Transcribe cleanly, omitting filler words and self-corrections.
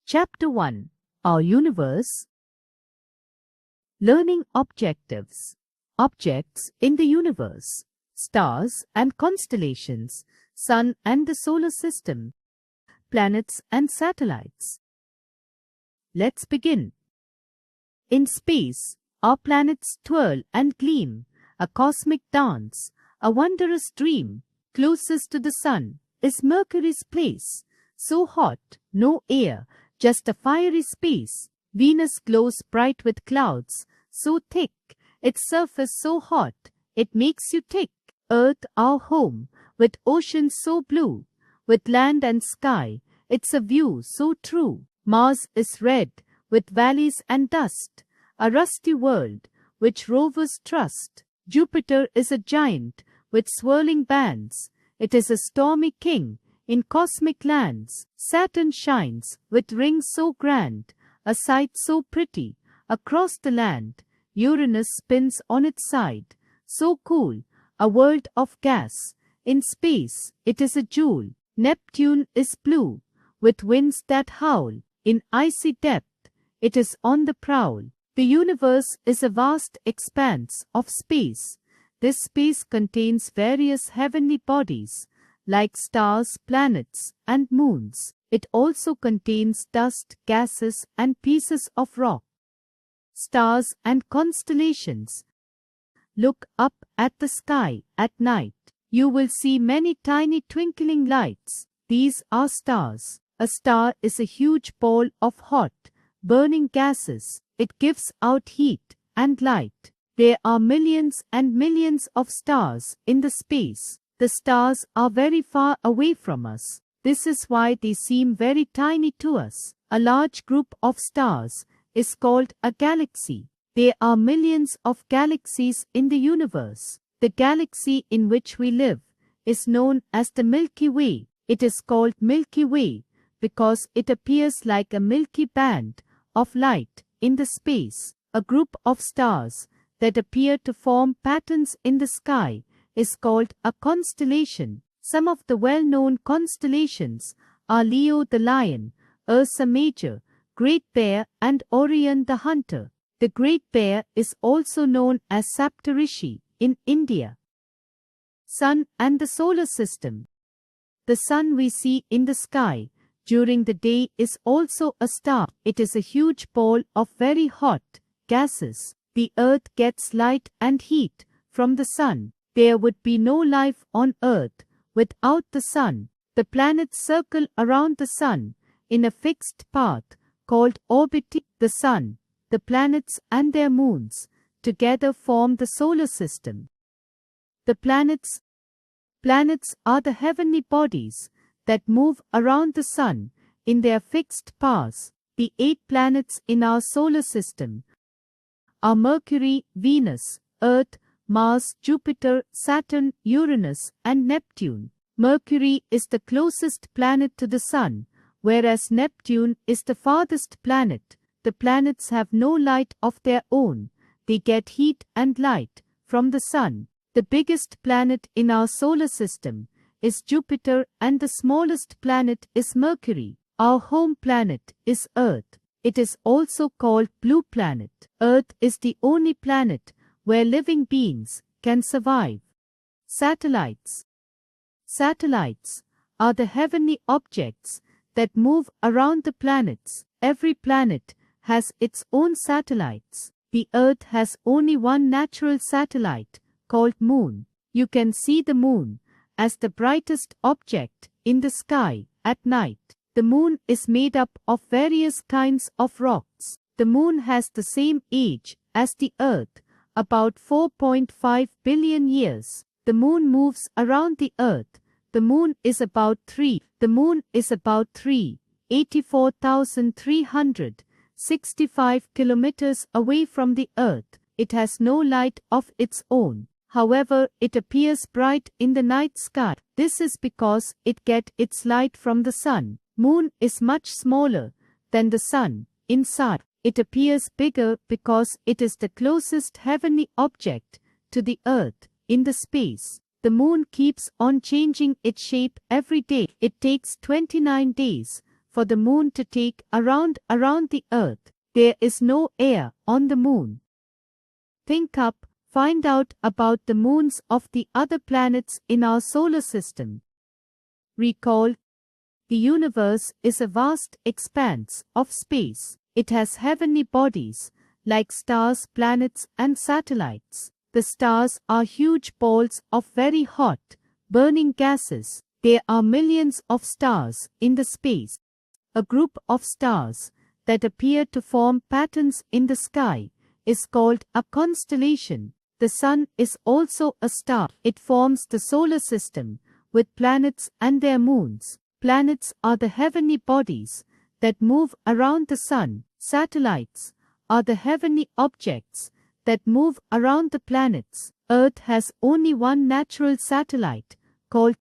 Chapter 1. Our Universe. Learning Objectives. Objects in the Universe. Stars and constellations. Sun and the Solar System. Planets and satellites. Let's begin. In space, our planets twirl and gleam, a cosmic dance, a wondrous dream. Closest to the Sun is Mercury's place. So hot, no air, just a fiery space. Venus glows bright with clouds, so thick, its surface so hot, it makes you tick. Earth, our home, with oceans so blue, with land and sky, it's a view so true. Mars is red, with valleys and dust, a rusty world, which rovers trust. Jupiter is a giant, with swirling bands, it is a stormy king in cosmic lands. Saturn shines with rings so grand, a sight so pretty across the land. Uranus spins on its side, so cool, a world of gas. In space, it is a jewel. Neptune is blue, with winds that howl. In icy depth, it is on the prowl. The universe is a vast expanse of space. This space contains various heavenly bodies, like stars, planets, and moons. It also contains dust, gases, and pieces of rock. Stars and constellations. Look up at the sky at night. You will see many tiny twinkling lights. These are stars. A star is a huge ball of hot, burning gases. It gives out heat and light. There are millions and millions of stars in the space. The stars are very far away from us. This is why they seem very tiny to us. A large group of stars is called a galaxy. There are millions of galaxies in the universe. The galaxy in which we live is known as the Milky Way. It is called Milky Way because it appears like a milky band of light in the space. A group of stars that appear to form patterns in the sky is called a constellation. Some of the well-known constellations are Leo the Lion, Ursa Major, Great Bear, and Orion the Hunter. The Great Bear is also known as Saptarishi in India. Sun and the Solar System. The sun we see in the sky during the day is also a star. It is a huge ball of very hot gases. The earth gets light and heat from the sun. There would be no life on earth without the sun. The planets circle around the sun in a fixed path called orbiting the sun. The planets and their moons together form the solar system. The planets are the heavenly bodies that move around the sun in their fixed paths. The 8 planets in our solar system are Mercury, Venus, Earth, Mars, Jupiter, Saturn, Uranus, and Neptune. Mercury is the closest planet to the Sun, whereas Neptune is the farthest planet. The planets have no light of their own. They get heat and light from the Sun. The biggest planet in our solar system is Jupiter, and the smallest planet is Mercury. Our home planet is Earth. It is also called Blue Planet. Earth is the only planet where living beings can survive. Satellites. Satellites are the heavenly objects that move around the planets. Every planet has its own satellites. The Earth has only one natural satellite called Moon. You can see the Moon as the brightest object in the sky at night. The Moon is made up of various kinds of rocks. The Moon has the same age as the Earth, about 4.5 billion years. The Moon moves around the Earth. The Moon is about 84,365 kilometers away from the Earth. It has no light of its own. However, it appears bright in the night sky. This is because it gets its light from the sun. Moon is much smaller than the sun. In size, it appears bigger because it is the closest heavenly object to the Earth in the space. The Moon keeps on changing its shape every day. It takes 29 days for the moon to take around the earth. There is no air on the moon. Think up, find out about the moons of the other planets in our solar system. Recall, the universe is a vast expanse of space. It has heavenly bodies, like stars, planets, and satellites. The stars are huge balls of very hot, burning gases. There are millions of stars in the space. A group of stars that appear to form patterns in the sky is called a constellation. The Sun is also a star. It forms the solar system with planets and their moons. Planets are the heavenly bodies that move around the Sun. Satellites are the heavenly objects that move around the planets. Earth has only one natural satellite, called